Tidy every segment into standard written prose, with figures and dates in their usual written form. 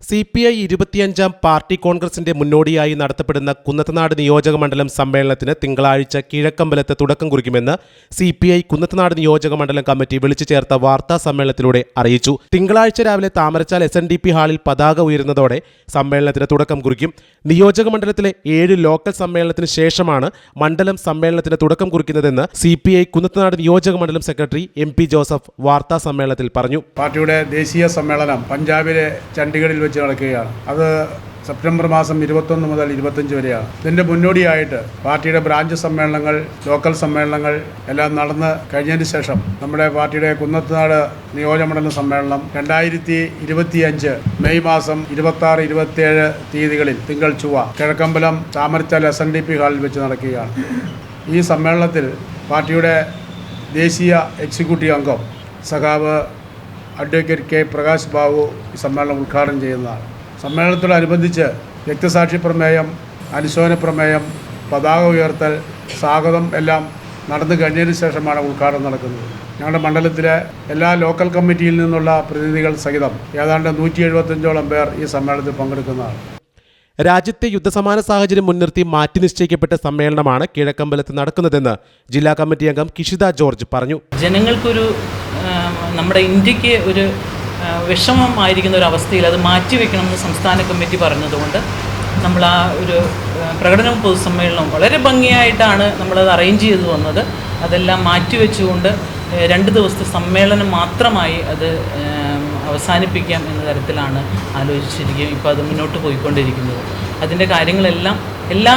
CPI 25-ാം party കോൺഗ്രസിന്റെ മുന്നോടിയായി നടത്തപ്പെടുന്ന കുന്നത്തനാട് നിയോജക മണ്ഡലം സമ്മേളനത്തിന് തിങ്കളാഴ്ച കിഴക്കമ്പലത്ത് തുടക്കം കുറിക്കുമെന്ന് CPI കുന്നത്തനാട് നിയോജക മണ്ഡലം കമ്മിറ്റി വിളിച്ചു ചേർത്ത വാർത്താ സമ്മേളനത്തിലൂടെ അറിയിച്ചു. തിങ്കളാഴ്ച രാവിലെ താമരച്ചാൽ SNDP ഹാളിൽ പതാക ഉയരുന്നതോടെ സമ്മേളനത്തിന് തുടക്കം കുറിക്കും. നിയോജക മണ്ഡലത്തിലെ 7 ലോക്കൽ സമ്മേളനത്തിന് ശേഷമാണ് മണ്ഡലം സമ്മേളനത്തിന് തുടക്കം കുറിക്കുന്നതെന്ന് CPI കുന്നത്തനാട് നിയോജക മണ്ഡലം സെക്രട്ടറി MP ജോസഫ് വാർത്താ സമ്മേളനത്തിൽ പറഞ്ഞു. പാർട്ടിയുടെ ദേശീയ സമ്മേളനം പഞ്ചാബിലെ ചണ്ഡീഗഡിൽ വെച്ച് നടക്കുകയാണ്. അത് സെപ്റ്റംബർ മാസം 21 മുതൽ 25 വരെയാണ്. ഇതിൻ്റെ മുന്നോടിയായിട്ട് പാർട്ടിയുടെ ബ്രാഞ്ച് സമ്മേളനങ്ങൾ, ലോക്കൽ സമ്മേളനങ്ങൾ എല്ലാം നടന്ന് കഴിഞ്ഞതിന് ശേഷം നമ്മുടെ പാർട്ടിയുടെ കുന്നത്തനാട് നിയോജകമണ്ഡലം സമ്മേളനം 2025 മെയ് മാസം 26, 27 തീയതികളിൽ തിങ്കൾ ചൊവ്വ കിഴക്കമ്പലം താമരച്ചാൽ SNDP ഹാളിൽ വെച്ച് നടക്കുകയാണ്. ഈ സമ്മേളനത്തിൽ പാർട്ടിയുടെ ദേശീയ എക്സിക്യൂട്ടീവ് അംഗം സഖാവ് അഡ്വക്കേറ്റ് K. പ്രകാശ് ബാബു ഈ സമ്മേളനം ഉദ്ഘാടനം ചെയ്യുന്നതാണ്. സമ്മേളനത്തോടനുബന്ധിച്ച് രക്തസാക്ഷി പ്രമേയം, അനുശോചന പ്രമേയം, പതാക ഉയർത്തൽ, സ്വാഗതം എല്ലാം നടന്നു കഴിഞ്ഞതിന് ശേഷമാണ് ഉദ്ഘാടനം നടക്കുന്നത്. ഞങ്ങളുടെ മണ്ഡലത്തിലെ എല്ലാ ലോക്കൽ കമ്മിറ്റിയിൽ നിന്നുള്ള പ്രതിനിധികൾ സഹിതം ഏതാണ്ട് 175ഓളം പേർ ഈ സമ്മേളനത്തിൽ പങ്കെടുക്കുന്നതാണ്. രാജ്യത്തെ യുദ്ധസമാന സാഹചര്യം മുൻനിർത്തി മാറ്റി നിശ്ചയിക്കപ്പെട്ട സമ്മേളനമാണ് കിഴക്കമ്പലത്ത് നടക്കുന്നതെന്ന് ജില്ലാ കമ്മിറ്റി അംഗം കിഷിത ജോർജ് പറഞ്ഞു. ജനങ്ങൾക്കൊരു നമ്മുടെ ഇന്ത്യക്ക് ഒരു വിഷമമായിരിക്കുന്ന ഒരു അവസ്ഥയിൽ അത് മാറ്റിവെക്കണമെന്ന് സംസ്ഥാന കമ്മിറ്റി പറഞ്ഞതുകൊണ്ട് നമ്മൾ ആ ഒരു പ്രകടനവും പൊതുസമ്മേളനവും വളരെ ഭംഗിയായിട്ടാണ് നമ്മളത് അറേഞ്ച് ചെയ്തു വന്നത്. അതെല്ലാം മാറ്റിവെച്ചുകൊണ്ട് 2 ദിവസത്തെ സമ്മേളനം മാത്രമായി അത് അവസാനിപ്പിക്കാം എന്ന തരത്തിലാണ് ആലോചിച്ചിരിക്കുകയും ഇപ്പോൾ അത് മുന്നോട്ട് പോയിക്കൊണ്ടിരിക്കുന്നത്. അതിൻ്റെ കാര്യങ്ങളെല്ലാം എല്ലാ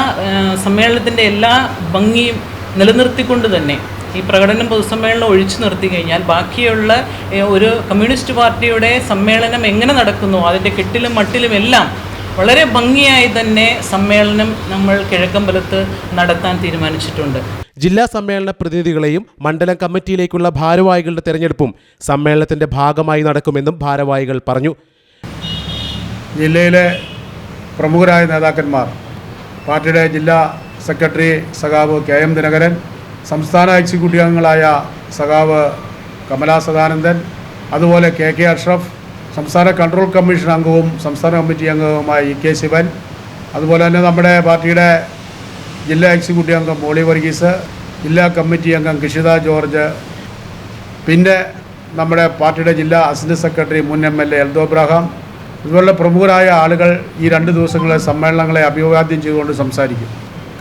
സമ്മേളനത്തിൻ്റെ എല്ലാ ഭംഗിയും നിലനിർത്തിക്കൊണ്ട് തന്നെ ഈ പ്രകടനം പൊതുസമ്മേളനം ഒഴിച്ചു നിർത്തി കഴിഞ്ഞാൽ ബാക്കിയുള്ള ഒരു കമ്മ്യൂണിസ്റ്റ് പാർട്ടിയുടെ സമ്മേളനം എങ്ങനെ നടക്കുന്നു അതിൻ്റെ കെട്ടിലും മട്ടിലും എല്ലാം വളരെ ഭംഗിയായി തന്നെ സമ്മേളനം നമ്മൾ കിഴക്കമ്പലത്ത് നടത്താൻ തീരുമാനിച്ചിട്ടുണ്ട്. ജില്ലാ സമ്മേളന പ്രതിനിധികളെയും മണ്ഡലം കമ്മിറ്റിയിലേക്കുള്ള ഭാരവാഹികളുടെ തെരഞ്ഞെടുപ്പും സമ്മേളനത്തിന്റെ ഭാഗമായി നടക്കുമെന്നും ഭാരവാഹികൾ പറഞ്ഞു. ജില്ലയിലെ പ്രമുഖരായ നേതാക്കന്മാർ, പാർട്ടിയുടെ ജില്ലാ സെക്രട്ടറി സഖാവ് KM ദിനകരൻ, സംസ്ഥാന എക്സിക്യൂട്ടീവ് അംഗങ്ങളായ സഖാവ് കമലാ സദാനന്ദൻ, അതുപോലെ KK അഷ്റഫ്, സംസ്ഥാന കൺട്രോൾ കമ്മീഷൻ അംഗവും സംസ്ഥാന കമ്മിറ്റി അംഗവുമായ EK ശിവൻ, അതുപോലെ തന്നെ നമ്മുടെ പാർട്ടിയുടെ ജില്ലാ എക്സിക്യൂട്ടീവ് അംഗം മോളി വർഗീസ്, ജില്ലാ കമ്മിറ്റി അംഗം കിഷിത ജോർജ്, പിന്നെ നമ്മുടെ പാർട്ടിയുടെ ജില്ലാ അസിസ്റ്റന്റ് സെക്രട്ടറി മുൻ MLA എൽദോ അബ്രഹാം, ഇതുപോലുള്ള പ്രമുഖരായ ആളുകൾ ഈ 2 ദിവസങ്ങളിലെ സമ്മേളനങ്ങളെ അഭിവാദ്യം ചെയ്തുകൊണ്ട് സംസാരിക്കും.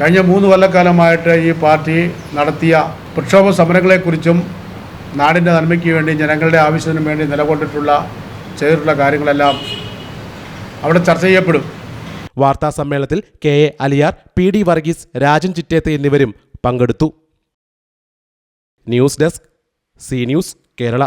കഴിഞ്ഞ 3 കൊല്ലക്കാലമായിട്ട് ഈ പാർട്ടി നടത്തിയ പ്രക്ഷോഭ സമരങ്ങളെക്കുറിച്ചും നാടിൻ്റെ നന്മയ്ക്ക് വേണ്ടി ജനങ്ങളുടെ ആവശ്യത്തിനു വേണ്ടി ചെയ്തിട്ടുള്ള കാര്യങ്ങളെല്ലാം അവിടെ ചർച്ച ചെയ്യപ്പെടും. വാർത്താ സമ്മേളനത്തിൽ KA അലിയാർ, PD വർഗീസ്, രാജൻ ചിറ്റേത്ത് എന്നിവരും പങ്കെടുത്തു. News desk, C news, Kerala.